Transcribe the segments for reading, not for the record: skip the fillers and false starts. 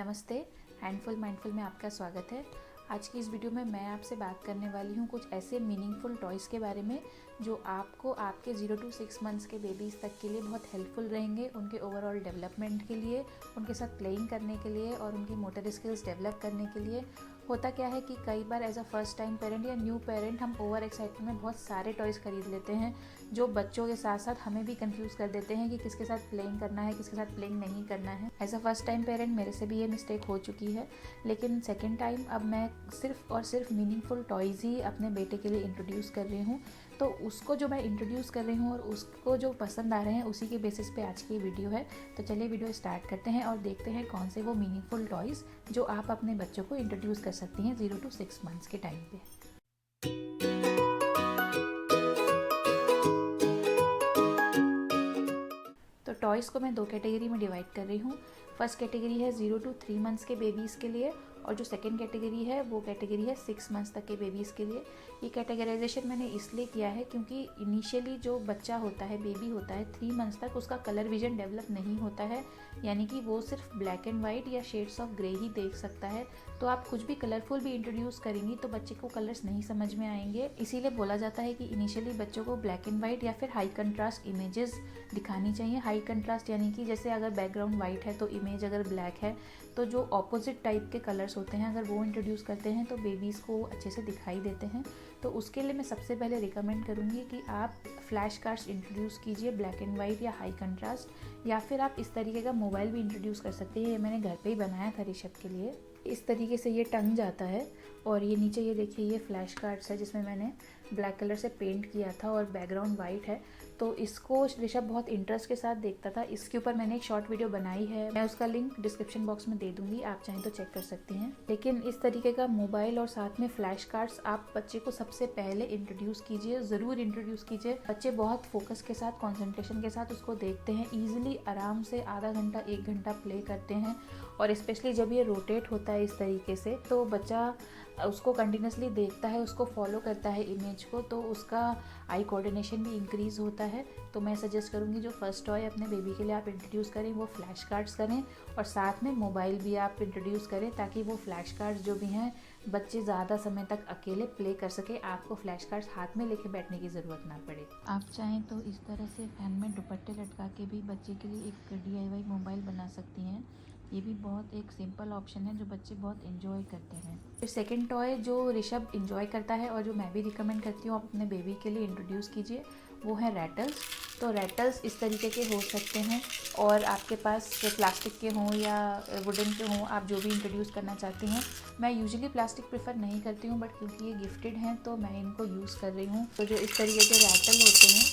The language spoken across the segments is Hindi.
नमस्ते। हैंडफुल माइंडफुल में आपका स्वागत है। आज की इस वीडियो में मैं आपसे बात करने वाली हूँ कुछ ऐसे मीनिंगफुल टॉयज़ के बारे में जो आपको आपके 0 to 6 मंथ्स के बेबीज़ तक के लिए बहुत हेल्पफुल रहेंगे, उनके ओवरऑल डेवलपमेंट के लिए, उनके साथ प्लेइंग करने के लिए और उनकी मोटर स्किल्स डेवलप करने के लिए। होता क्या है कि कई बार as a first time parent या न्यू पेरेंट हम ओवर एक्साइटमेंट में बहुत सारे टॉयज़ खरीद लेते हैं जो बच्चों के साथ साथ हमें भी कंफ्यूज कर देते हैं कि किसके साथ प्लेइंग करना है, किसके साथ प्लेइंग नहीं करना है। As a first time parent मेरे से भी ये मिस्टेक हो चुकी है, लेकिन सेकेंड टाइम अब मैं सिर्फ और सिर्फ मीनिंगफुल टॉयज़ ही अपने बेटे के लिए इंट्रोड्यूस कर रही हूँ। तो उसको जो मैं इंट्रोड्यूस कर रही हूँ और उसको जो पसंद आ रहे हैं उसी के बेसिस पे आज की वीडियो है। तो चलिए वीडियो स्टार्ट करते हैं और देखते हैं कौन से वो मीनिंगफुल टॉयज़ जो आप अपने बच्चों को इंट्रोड्यूस कर सकती हैं 0 to 6 मंथ्स के टाइम पे। तो टॉयज़ को मैं दो कैटेगरी में डिवाइड कर रही हूँ। फर्स्ट कैटेगरी है 0 to 3 मंथ्स के बेबीज़ के लिए और जो सेकंड कैटेगरी है वो कैटेगरी है 6 मंथ्स तक के बेबीज़ के लिए। ये कैटेगराइजेशन मैंने इसलिए किया है क्योंकि इनिशियली जो बच्चा होता है, बेबी होता है, 3 मंथ्स तक उसका कलर विजन डेवलप नहीं होता है, यानी कि वो सिर्फ ब्लैक एंड वाइट या शेड्स ऑफ ग्रे ही देख सकता है। तो आप कुछ भी कलरफुल भी इंट्रोड्यूस करेंगी तो बच्चे को कलर्स नहीं समझ में आएंगे। इसीलिए बोला जाता है कि इनिशियली बच्चों को ब्लैक एंड वाइट या फिर हाई कंट्रास्ट इमेजेस दिखानी चाहिए। हाई कंट्रास्ट यानी कि जैसे अगर बैकग्राउंड वाइट है तो इमेज अगर ब्लैक है, तो जो ऑपोजिट टाइप के कलर्स होते हैं अगर वो इंट्रोड्यूस करते हैं तो बेबीज़ को अच्छे से दिखाई देते हैं। तो उसके लिए मैं सबसे पहले रिकमेंड करूँगी कि आप फ्लैश कार्ड्स इंट्रोड्यूस कीजिए, ब्लैक एंड वाइट या हाई कंट्रास्ट, या फिर आप इस तरीके का मोबाइल भी इंट्रोड्यूस कर सकते हैं। ये मैंने घर पे ही बनाया था ऋषभ के लिए। इस तरीके से ये टंग जाता है और ये नीचे ये देखिए ये फ्लैश कार्ड्स है जिसमें मैंने ब्लैक कलर से पेंट किया था और बैकग्राउंड वाइट है। तो इसको ऋषभ बहुत इंटरेस्ट के साथ देखता था। इसके ऊपर मैंने एक शॉर्ट वीडियो बनाई है, मैं उसका लिंक डिस्क्रिप्शन बॉक्स में दे दूंगी, आप चाहें तो चेक कर सकती हैं। लेकिन इस तरीके का मोबाइल और साथ में फ्लैश कार्ड्स आप बच्चे को सबसे पहले इंट्रोड्यूस कीजिए, ज़रूर इंट्रोड्यूस कीजिए। बच्चे बहुत फोकस के साथ, कॉन्सेंट्रेशन के साथ उसको देखते हैं, ईजिली आराम से आधा घंटा 1 घंटा प्ले करते हैं। और स्पेशली जब ये रोटेट होता है इस तरीके से तो बच्चा उसको कंटिन्यूसली देखता है, उसको फॉलो करता है इमेज को, तो उसका आई कोऑर्डिनेशन भी इंक्रीज़ होता है। तो मैं सजेस्ट करूँगी जो फर्स्ट टॉय अपने बेबी के लिए आप इंट्रोड्यूस करें वो फ्लैश कार्ड्स करें और साथ में मोबाइल भी आप इंट्रोड्यूस करें ताकि वो फ्लैश कार्ड्स जो भी हैं बच्चे ज़्यादा समय तक अकेले प्ले कर सके, आपको फ्लैश कार्ड्स हाथ में लेके बैठने की ज़रूरत ना पड़े। आप चाहें तो इस तरह से फैन में दुपट्टे लटका के भी बच्चे के लिए एक DIY मोबाइल बना सकती हैं। ये भी बहुत एक सिंपल ऑप्शन है जो बच्चे बहुत इन्जॉय करते हैं। फिर सेकंड टॉय जो ऋषभ इन्जॉय करता है और जो मैं भी रिकमेंड करती हूँ आप अपने बेबी के लिए इंट्रोड्यूस कीजिए, वो है रैटल्स। तो रैटल्स इस तरीके के हो सकते हैं और आपके पास प्लास्टिक के हों या वुडन के हों, आप जो भी इंट्रोड्यूस करना चाहती हैं। मैं यूजुअली प्लास्टिक प्रेफर नहीं करती हूँ, बट क्योंकि ये गिफ्टेड हैं तो मैं इनको यूज़ कर रही हूँ। तो जो इस तरीके के रैटल होते हैं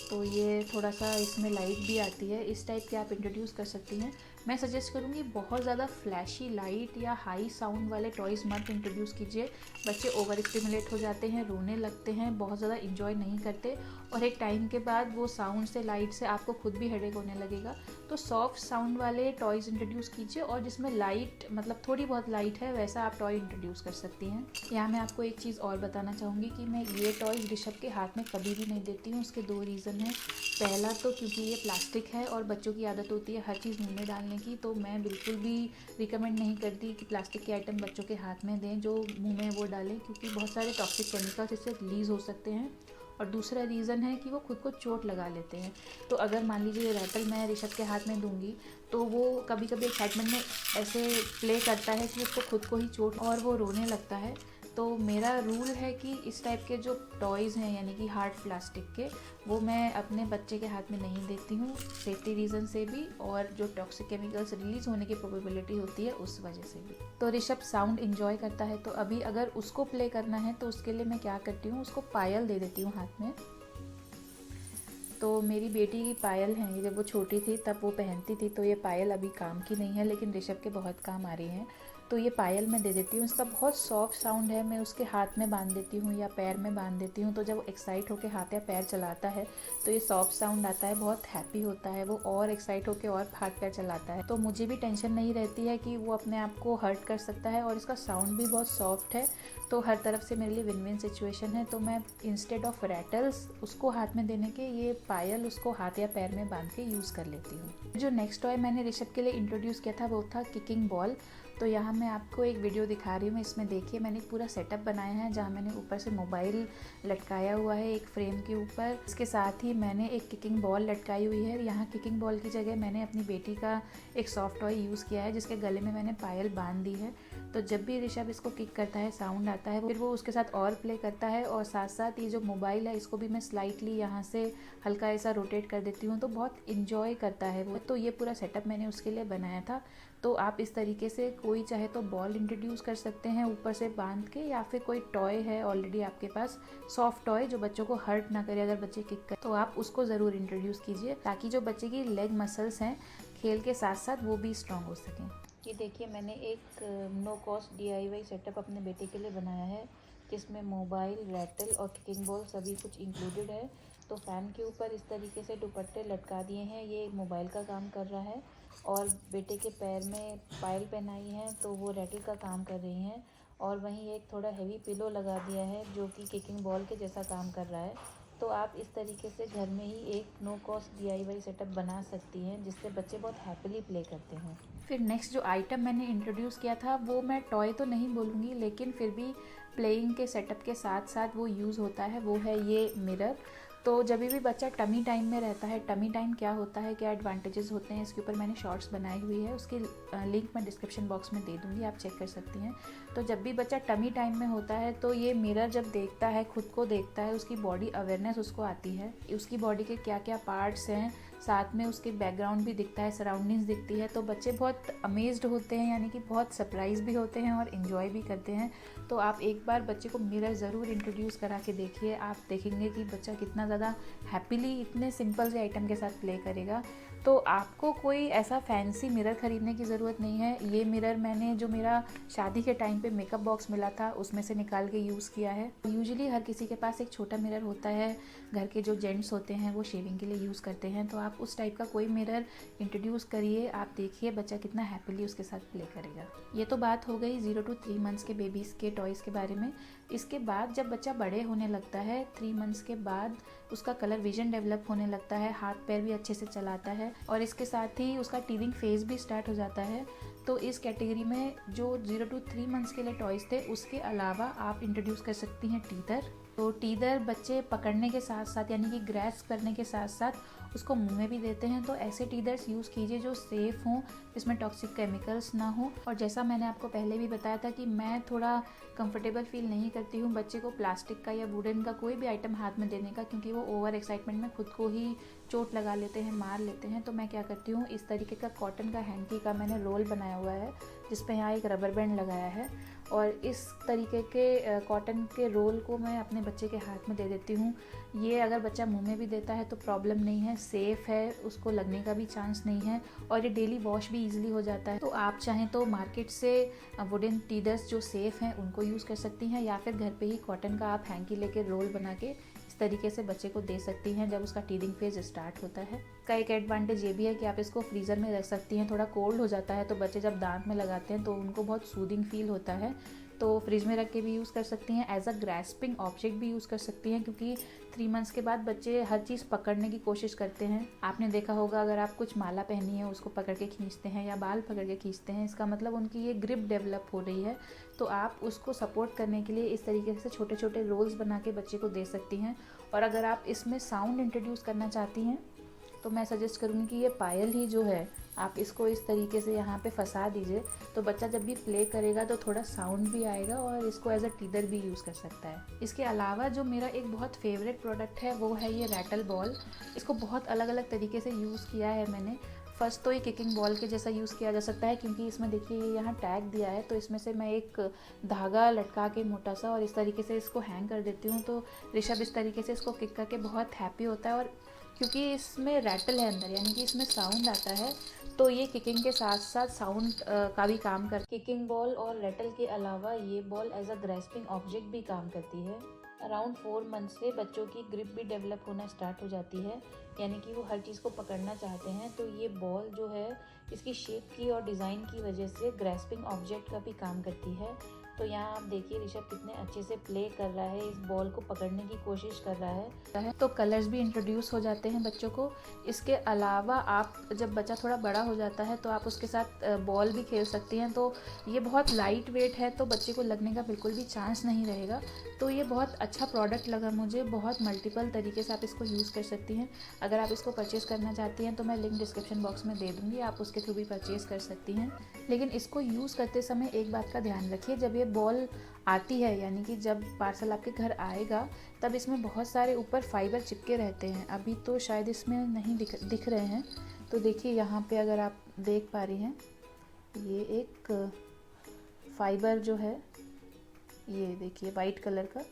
तो ये थोड़ा सा इसमें लाइट भी आती है, इस टाइप के आप इंट्रोड्यूस कर सकती हैं। मैं सजेस्ट करूँगी बहुत ज़्यादा फ्लैशी लाइट या हाई साउंड वाले टॉयज़ मत इंट्रोड्यूस कीजिए। बच्चे ओवर स्टिमुलेट हो जाते हैं, रोने लगते हैं, बहुत ज़्यादा इंजॉय नहीं करते और एक टाइम के बाद वो साउंड से, लाइट से आपको खुद भी हेडेक होने लगेगा। तो सॉफ्ट साउंड वाले टॉयज़ इंट्रोड्यूस कीजिए और जिसमें लाइट मतलब थोड़ी बहुत लाइट है वैसा आप टॉय इंट्रोड्यूस कर सकती हैं। यहाँ मैं आपको एक चीज़ और बताना चाहूँगी कि मैं ये टॉयज़ ऋषभ के हाथ में कभी भी नहीं देती हूँ। उसके 2 रीज़न हैं। पहला तो क्योंकि ये प्लास्टिक है और बच्चों की आदत होती है हर चीज़ मुंह में डालने की, तो मैं बिल्कुल भी रिकमेंड नहीं करती कि प्लास्टिक के आइटम बच्चों के हाथ में दें, जो मुंह में वो डालें, क्योंकि बहुत सारे टॉक्सिक केमिकल्स इससे रिलीज़ हो सकते हैं। और दूसरा रीज़न है कि वो खुद को चोट लगा लेते हैं। तो अगर मान लीजिए ये रैटल मैं ऋषभ के हाथ में दूंगी तो वो कभी कभी एक्साइटमेंट में ऐसे प्ले करता है कि उसको खुद को ही चोट और वो रोने लगता है। तो मेरा रूल है कि इस टाइप के जो टॉयज़ हैं यानी कि हार्ड प्लास्टिक के, वो मैं अपने बच्चे के हाथ में नहीं देती हूँ, सेफ्टी रीज़न से भी और जो टॉक्सिक केमिकल्स रिलीज़ होने की प्रोबेबिलिटी होती है उस वजह से भी। तो ऋषभ साउंड इन्जॉय करता है, तो अभी अगर उसको प्ले करना है तो उसके लिए मैं क्या करती हूँ, उसको पायल दे देती हूँ हाथ में। तो मेरी बेटी की पायल हैं, जब वो छोटी थी तब वो पहनती थी, तो ये पायल अभी काम की नहीं है लेकिन ऋषभ के बहुत काम आ रही हैं। तो ये पायल मैं दे देती हूँ। इसका बहुत सॉफ्ट साउंड है, मैं उसके हाथ में बांध देती हूँ या पैर में बांध देती हूँ, तो जब वो एक्साइट होकर हाथ या पैर चलाता है तो ये सॉफ्ट साउंड आता है, बहुत हैप्पी होता है वो, और एक्साइट होकर और हाथ पैर चलाता है। तो मुझे भी टेंशन नहीं रहती है कि वो अपने आप को हर्ट कर सकता है, और इसका साउंड भी बहुत सॉफ्ट है, तो हर तरफ से मेरे लिए विन विन सिचुएशन है। तो मैं इंस्टेड ऑफ रैटल्स उसको हाथ में देने के, ये पायल उसको हाथ या पैर में बांध के यूज़ कर लेती हूँ। जो नेक्स्ट टॉय मैंने ऋषभ के लिए इंट्रोड्यूस किया था वो था किकिंग बॉल। तो यहाँ मैं आपको एक वीडियो दिखा रही हूँ। इसमें देखिए मैंने पूरा सेटअप बनाया है, जहाँ मैंने ऊपर से मोबाइल लटकाया हुआ है एक फ्रेम के ऊपर। इसके साथ ही मैंने एक किकिंग बॉल लटकाई हुई है। यहाँ किकिंग बॉल की जगह मैंने अपनी बेटी का एक सॉफ्ट टॉय यूज़ किया है, जिसके गले में मैंने पायल बांध दी है। तो जब भी ऋषभ इसको किक करता है साउंड आता है, फिर वो उसके साथ और प्ले करता है, और साथ साथ ये जो मोबाइल है इसको भी मैं स्लाइटली यहाँ से हल्का ऐसा रोटेट कर देती हूँ, तो बहुत इंजॉय करता है वो। तो ये पूरा सेटअप मैंने उसके लिए बनाया था। तो आप इस तरीके से कोई चाहे तो बॉल इंट्रोड्यूस कर सकते हैं ऊपर से बांध के, या फिर कोई टॉय है ऑलरेडी आपके पास सॉफ्ट टॉय जो बच्चों को हर्ट ना करे अगर बच्चे किक करें, तो आप उसको ज़रूर इंट्रोड्यूस कीजिए, ताकि जो बच्चे की लेग मसल्स हैं खेल के साथ साथ वो भी स्ट्रॉन्ग हो सकें। ये देखिए मैंने एक नो कॉस्ट DIY सेटअप अपने बेटे के लिए बनाया है, जिसमें मोबाइल, रैटल और किकिंग बॉल सभी कुछ इंक्लूडेड है। तो फ़ैन के ऊपर इस तरीके से दुपट्टे लटका दिए हैं, ये मोबाइल का काम कर रहा है, और बेटे के पैर में पायल पहनाई है तो वो रैटल का काम कर रही हैं, और वहीं एक थोड़ा हेवी पिलो लगा दिया है जो कि किकिंग बॉल के जैसा काम कर रहा है। तो आप इस तरीके से घर में ही एक नो कॉस्ट DIY सेटअप बना सकती हैं, जिससे बच्चे बहुत हैप्पीली प्ले करते हैं। फिर नेक्स्ट जो आइटम मैंने इंट्रोड्यूस किया था वो मैं टॉय तो नहीं बोलूँगी, लेकिन फिर भी प्लेइंग के सेटअप के साथ साथ वो यूज़ होता है, वो है ये मिरर। तो जब भी बच्चा टमी टाइम में रहता है, टमी टाइम क्या होता है, क्या एडवांटेजेस होते हैं, इसके ऊपर मैंने शॉर्ट्स बनाई हुई है, उसकी लिंक मैं डिस्क्रिप्शन बॉक्स में दे दूँगी, आप चेक कर सकती हैं। तो जब भी बच्चा टमी टाइम में होता है तो ये मिरर जब देखता है, खुद को देखता है, उसकी बॉडी अवेयरनेस उसको आती है, उसकी बॉडी के क्या क्या पार्ट्स हैं, साथ में उसके बैकग्राउंड भी दिखता है, सराउंडिंग्स दिखती है, तो बच्चे बहुत अमेज्ड होते हैं, यानी कि बहुत सरप्राइज भी होते हैं और इन्जॉय भी करते हैं। तो आप एक बार बच्चे को मिरर ज़रूर इंट्रोड्यूस करा के देखिए, आप देखेंगे कि बच्चा कितना ज़्यादा हैप्पीली इतने सिंपल से आइटम के साथ प्ले करेगा। तो आपको कोई ऐसा फैंसी मिरर ख़रीदने की ज़रूरत नहीं है। ये मिरर मैंने जो मेरा शादी के टाइम पे मेकअप बॉक्स मिला था उसमें से निकाल के यूज़ किया है। यूजुअली हर किसी के पास एक छोटा मिरर होता है, घर के जो जेंट्स होते हैं वो शेविंग के लिए यूज़ करते हैं, तो आप उस टाइप का कोई मिरर इंट्रोड्यूस करिए, आप देखिए बच्चा कितना हैप्पीली उसके साथ प्ले करेगा। ये तो बात हो गई 0 to 3 मंथ्स के बेबीज़ के टॉयज़ के बारे में। इसके बाद जब बच्चा बड़े होने लगता है, 3 मंथ्स के बाद उसका कलर विजन डेवलप होने लगता है, हाथ पैर भी अच्छे से चलाता है, और इसके साथ ही उसका टीदिंग फेज़ भी स्टार्ट हो जाता है। तो इस कैटेगरी में जो 0 to 3 मंथ्स के लिए टॉयज़ थे, उसके अलावा आप इंट्रोड्यूस कर सकती हैं टीदर। तो टीदर बच्चे पकड़ने के साथ साथ, यानी कि ग्रैस्प करने के साथ साथ उसको मुंह में भी देते हैं। तो ऐसे टीदर्स यूज़ कीजिए जो सेफ़ हों, जिसमें टॉक्सिक केमिकल्स ना हो। और जैसा मैंने आपको पहले भी बताया था कि मैं थोड़ा कंफर्टेबल फील नहीं करती हूँ बच्चे को प्लास्टिक का या वुडन का कोई भी आइटम हाथ में देने का, क्योंकि वो ओवर एक्साइटमेंट में खुद को ही चोट लगा लेते हैं, मार लेते हैं। तो मैं क्या करती हूँ, इस तरीके का कॉटन का हैंकी का मैंने रोल बनाया हुआ है, जिस पे यहाँ एक रबर बैंड लगाया है, और इस तरीके के कॉटन के रोल को मैं अपने बच्चे के हाथ में दे देती हूँ। ये अगर बच्चा मुंह में भी देता है तो प्रॉब्लम नहीं है, सेफ़ है, उसको लगने का भी चांस नहीं है, और ये डेली वॉश भी इजीली हो जाता है। तो आप चाहें तो मार्केट से वुडन टीदर्स जो सेफ़ हैं उनको यूज़ कर सकती हैं, या फिर घर पे ही कॉटन का आप हैंकी लेके रोल बना के इस तरीके से बच्चे को दे सकती हैं जब उसका टीदिंग फेज स्टार्ट होता है। का एक एडवांटेज ये भी है कि आप इसको फ्रीज़र में रख सकती हैं, थोड़ा कोल्ड हो जाता है तो बच्चे जब दांत में लगाते हैं तो उनको बहुत सूदिंग फील होता है, तो फ्रिज में रख के भी यूज़ कर सकती हैं, एज अ ग्रैस्पिंग ऑब्जेक्ट भी यूज़ कर सकती हैं, क्योंकि 3 मंथ्स के बाद बच्चे हर चीज़ पकड़ने की कोशिश करते हैं। आपने देखा होगा अगर आप कुछ माला पहनी है उसको पकड़ के खींचते हैं या बाल पकड़ के खींचते हैं, इसका मतलब उनकी ये ग्रिप डेवलप हो रही है। तो आप उसको सपोर्ट करने के लिए इस तरीके से छोटे छोटे रोल्स बना के बच्चे को दे सकती हैं। और अगर आप इसमें साउंड इंट्रोड्यूस करना चाहती हैं तो मैं सजेस्ट करूँगी कि ये पायल ही जो है आप इसको इस तरीके से यहाँ पे फंसा दीजिए, तो बच्चा जब भी प्ले करेगा तो थोड़ा साउंड भी आएगा, और इसको एज अ टीदर भी यूज़ कर सकता है। इसके अलावा जो मेरा एक बहुत फेवरेट प्रोडक्ट है वो है ये रैटल बॉल। इसको बहुत अलग अलग तरीके से यूज़ किया है मैंने। फर्स्ट तो ये किकिंग बॉल के जैसा यूज़ किया जा सकता है, क्योंकि इसमें देखिए ये यहाँ टैग दिया है, तो इसमें से मैं एक धागा लटका के मोटा सा और इस तरीके से इसको हैंग कर देती हूँ, तो ऋषभ इस तरीके से इसको किक करके बहुत हैप्पी होता है। और क्योंकि इसमें रैटल है अंदर, यानी कि इसमें साउंड आता है, तो ये किकिंग के साथ साथ साउंड का भी काम कर, किकिंग बॉल और रेटल के अलावा ये ball as a grasping object भी काम करती है। अराउंड 4 मंथ से बच्चों की ग्रिप भी डेवलप होना स्टार्ट हो जाती है, यानी कि वो हर चीज़ को पकड़ना चाहते हैं। तो ये बॉल जो है इसकी शेप की और डिज़ाइन की वजह से ग्रेस्पिंग ऑब्जेक्ट का भी काम करती है। तो यहाँ आप देखिए ऋषभ कितने अच्छे से प्ले कर रहा है, इस बॉल को पकड़ने की कोशिश कर रहा है। तो कलर्स भी इंट्रोड्यूस हो जाते हैं बच्चों को। इसके अलावा आप जब बच्चा थोड़ा बड़ा हो जाता है तो आप उसके साथ बॉल भी खेल सकती हैं। तो ये बहुत लाइट वेट है, तो बच्चे को लगने का बिल्कुल भी चांस नहीं रहेगा। तो ये बहुत अच्छा प्रोडक्ट लगा मुझे, बहुत मल्टीपल तरीके से आप इसको यूज़ कर सकती हैं। अगर आप इसको परचेज़ करना चाहती हैं तो मैं लिंक डिस्क्रिप्शन बॉक्स में दे दूँगी, आप उसके थ्रू भी परचेज़ कर सकती हैं। लेकिन इसको यूज़ करते समय एक बात का ध्यान रखिए, जब ये बॉल आती है यानी कि जब पार्सल आपके घर आएगा तब इसमें बहुत सारे ऊपर फाइबर चिपके रहते हैं। अभी तो शायद इसमें नहीं दिख रहे हैं। तो देखिए यहाँ पे अगर आप देख पा रही हैं, ये एक फाइबर जो है, ये देखिए वाइट कलर का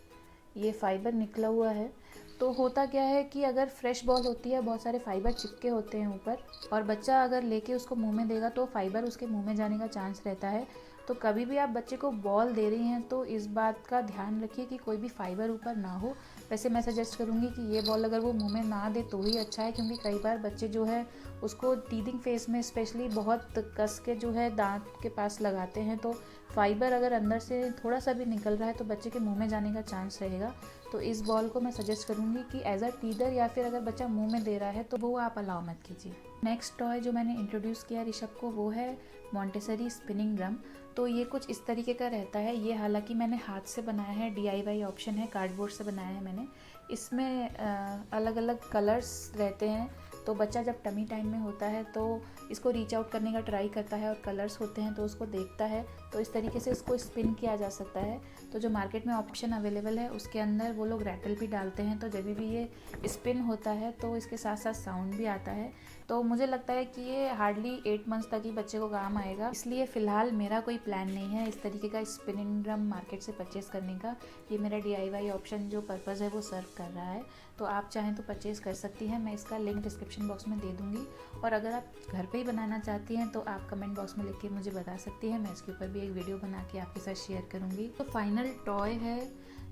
ये फाइबर निकला हुआ है। तो होता क्या है कि अगर फ्रेश बॉल होती है, बहुत सारे फाइबर चिपके होते हैं ऊपर, और बच्चा अगर लेके उसको मुंह में देगा तो फाइबर उसके मुंह में जाने का चांस रहता है। तो कभी भी आप बच्चे को बॉल दे रही हैं तो इस बात का ध्यान रखिए कि कोई भी फाइबर ऊपर ना हो। वैसे मैं सजेस्ट करूँगी कि ये बॉल अगर वो मुंह में ना दे तो ही अच्छा है, क्योंकि कई बार बच्चे जो है उसको टीथिंग फेस में स्पेशली बहुत कस के जो है दांत के पास लगाते हैं। तो फाइबर अगर अंदर से थोड़ा सा भी निकल रहा है तो बच्चे के मुंह में जाने का चांस रहेगा। तो इस बॉल को मैं सजेस्ट करूँगी कि एज अ टीदर या फिर अगर बच्चा मुंह में दे रहा है तो वो आप अलाउ मत कीजिए। नेक्स्ट टॉय जो मैंने इंट्रोड्यूस किया ऋषभ को वो है मॉन्टेसरी स्पिनिंग ड्रम। तो ये कुछ इस तरीके का रहता है। ये हालांकि मैंने हाथ से बनाया है, DIY ऑप्शन है, कार्डबोर्ड से बनाया है मैंने। इसमें अलग अलग कलर्स रहते हैं। तो बच्चा जब टमी टाइम में होता है तो इसको रीच आउट करने का ट्राई करता है और कलर्स होते हैं तो उसको देखता है। तो इस तरीके से इसको स्पिन किया जा सकता है। तो जो मार्केट में ऑप्शन अवेलेबल है उसके अंदर वो लोग रैटल भी डालते हैं। तो जब भी ये स्पिन होता है तो इसके साथ साथ साउंड भी आता है। तो मुझे लगता है कि ये हार्डली 8 मंथ्स तक ही बच्चे को काम आएगा। इसलिए फ़िलहाल मेरा कोई प्लान नहीं है इस तरीके का स्पिनिंग ड्रम मार्केट से परचेज़ करने का। ये मेरा DIY ऑप्शन जो पर्पज़ है वो सर्व कर रहा है। तो आप चाहें तो परचेज़ कर सकती हैं, मैं इसका लिंक डिस्क्रिप्शन बॉक्स में दे दूँगी। और अगर आप घर पे ही बनाना चाहती हैं तो आप कमेंट बॉक्स में लिख के मुझे बता सकती हैं, मैं इसके ऊपर भी एक वीडियो बना के आपके साथ शेयर करूँगी। तो फाइनल टॉय है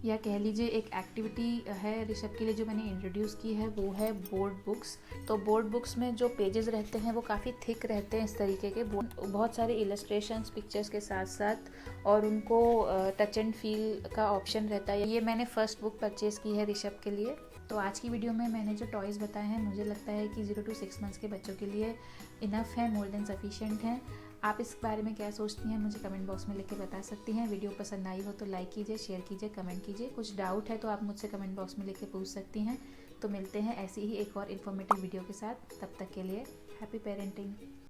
या कह लीजिए एक एक्टिविटी है ऋषभ के लिए जो मैंने इंट्रोड्यूस की है, वो है बोर्ड बुक्स। तो बोर्ड बुक्स में जो पेजेस रहते हैं वो काफ़ी थिक रहते हैं, इस तरीके के बहुत सारे इलस्ट्रेशंस पिक्चर्स के साथ साथ, और उनको टच एंड फील का ऑप्शन रहता है। ये मैंने फर्स्ट बुक परचेज़ की है ऋषभ के लिए। तो आज की वीडियो में मैंने जो टॉयज़ बताए हैं मुझे लगता है कि 0 to 6 मंथ्स के बच्चों के लिए इनफ है, मोर देन सफिशिएंट हैं। आप इस बारे में क्या सोचती हैं मुझे कमेंट बॉक्स में लिख के बता सकती हैं। वीडियो पसंद आई हो तो लाइक कीजिए, शेयर कीजिए, कमेंट कीजिए। कुछ डाउट है तो आप मुझसे कमेंट बॉक्स में लिख के पूछ सकती हैं। तो मिलते हैं ऐसी ही एक और इन्फॉर्मेटिव वीडियो के साथ। तब तक के लिए हैप्पी पेरेंटिंग।